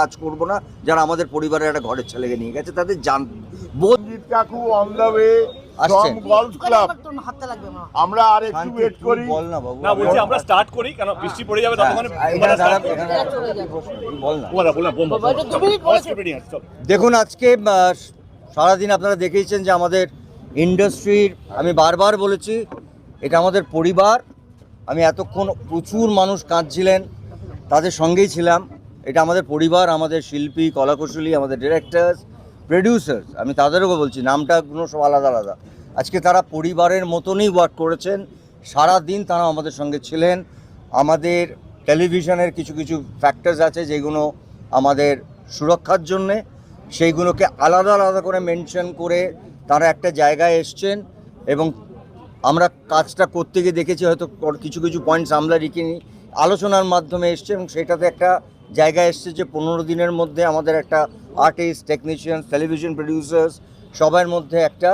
কাজ করব না যারা আমাদের পরিবারের একটা ঘরের ছেলেকে নিয়ে গেছে তাদের রঞ্জিত কাকু on the way from golf club. আমরা আর একটু ওয়েট করি। বল না বাবু, না বলছি আমরা স্টার্ট করি কারণ বৃষ্টি পড়ে যাবে ততক্ষণে এখানে দাঁড়া, বল না। দেখুন, আজকে সারাদিন আপনারা দেখেইছেন যে আমাদের ইন্ডাস্ট্রির, আমি বারবার বলেছি এটা আমাদের পরিবার। আমি এতক্ষণ প্রচুর মানুষ কাঁদছিলেন, তাদের সঙ্গেই ছিলাম। এটা আমাদের পরিবার, আমাদের শিল্পী, কলাকুশলী, আমাদের ডিরেক্টরস, প্রডিউসার্স, আমি তাদেরও বলছি, নামটাগুলো সব আলাদা আলাদা। আজকে তারা পরিবারের মতনই ওয়ার্ক করেছেন, সারা দিন তারা আমাদের সঙ্গে ছিলেন। আমাদের টেলিভিশনের কিছু কিছু ফ্যাক্টরস আছে যেগুলো আমাদের সুরক্ষার জন্যে, সেইগুলোকে আলাদা আলাদা করে মেনশন করে তারা একটা জায়গায় এসছেন। এবং আমরা কাজটা করতে গিয়ে দেখেছি হয়তো কিছু কিছু পয়েন্টস আমরা রেখিনি, আলোচনার মাধ্যমে এসছে এবং সেটাতে একটা জায়গায় এসছে যে 15 দিনের মধ্যে আমাদের একটা আর্টিস্ট, টেকনিশিয়ানস, টেলিভিশন প্রডিউসার্স সবার মধ্যে একটা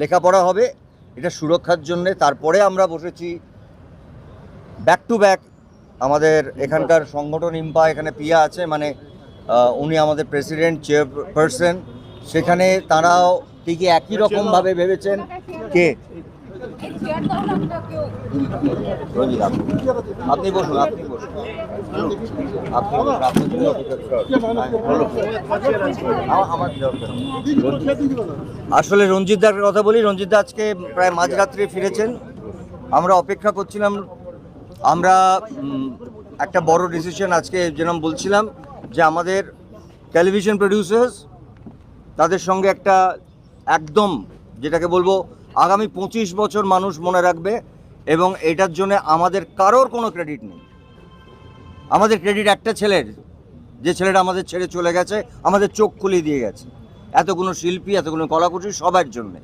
লেখাপড়া হবে, এটা সুরক্ষার জন্যে। তারপরে আমরা বসেছি ব্যাক টু ব্যাক আমাদের এখানকার সংগঠন ইম্পা, এখানে পিয়া আছে, মানে উনি আমাদের প্রেসিডেন্ট, চেয়ারপারসন, সেখানে তারাও ঠিকই একই রকমভাবে ভেবেছেন। কে রঞ্জিত, আপনি বসুন, আপনি বসুন, আসলে রঞ্জিত দার কথা বলি। রঞ্জিত দা আজকে প্রায় মাঝরাত্রে ফিরেছেন। আমরা অপেক্ষা করছিলাম। আমরা একটা বড় ডিসিশন আজকে যেরকম বলছিলাম যে আমাদের টেলিভিশন প্রডিউসার্স, তাদের সঙ্গে একটা একদম যেটাকে বলবো আগামী 25 বছর মানুষ মনে রাখবে, এবং এটার জন্য আমাদের কারোর কোনো ক্রেডিট নেই। আমাদের ক্রেডিট একটা ছেলের, যে ছেলেটা আমাদের ছেড়ে চলে গেছে, আমাদের চোখ খুলিয়ে দিয়ে গেছে এতগুলো শিল্পী, এতগুলো কলাকুশলী, সবার জন্যে।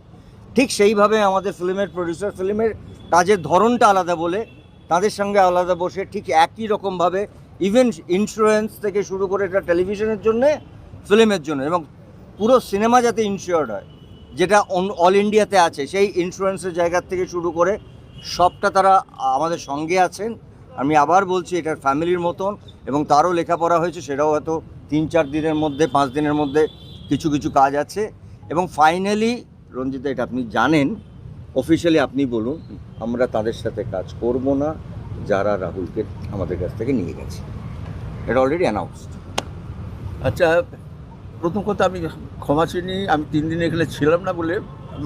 ঠিক সেইভাবে আমাদের ফিল্মের প্রডিউসার, ফিল্মের কাজের ধরনটা আলাদা বলে তাদের সঙ্গে আলাদা বসে ঠিক একই রকমভাবে ইভেন ইন্স্যুরেন্স থেকে শুরু করে এটা টেলিভিশনের জন্যে, ফিল্মের জন্য, এবং পুরো সিনেমা যাতে ইনশিওর্ড হয়, যেটা অল ইন্ডিয়াতে আছে, সেই ইন্স্যুরেন্সের জায়গার থেকে শুরু করে সবটা তারা আমাদের সঙ্গে আছেন। আমি আবার বলছি এটার ফ্যামিলির মতন, এবং তারও লেখাপড়া হয়েছে, সেটাও হয়তো 3-4 দিনের মধ্যে, 5 দিনের মধ্যে কিছু কিছু কাজ আছে। এবং ফাইনালি রঞ্জিত, এটা আপনি জানেন, অফিসিয়ালি আপনি বলুন, আমরা তাদের সাথে কাজ করব না যারা রাহুলকে আমাদের কাছ থেকে নিয়ে গেছে। এটা অলরেডি অ্যানাউন্সড। আচ্ছা, প্রথম কথা আমি ক্ষমা চিনি, আমি 3 দিন এখানে ছিলাম না বলে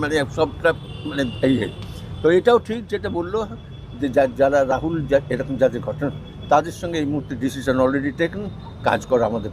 মানে সবটা মানে তো এটাও ঠিক যেটা বললো যে যারা রাহুল এরকম যাদের ঘটনা, তাদের সঙ্গে এই মুহূর্তে ডিসিশন অলরেডি টেকেন, কাজ করা আমাদের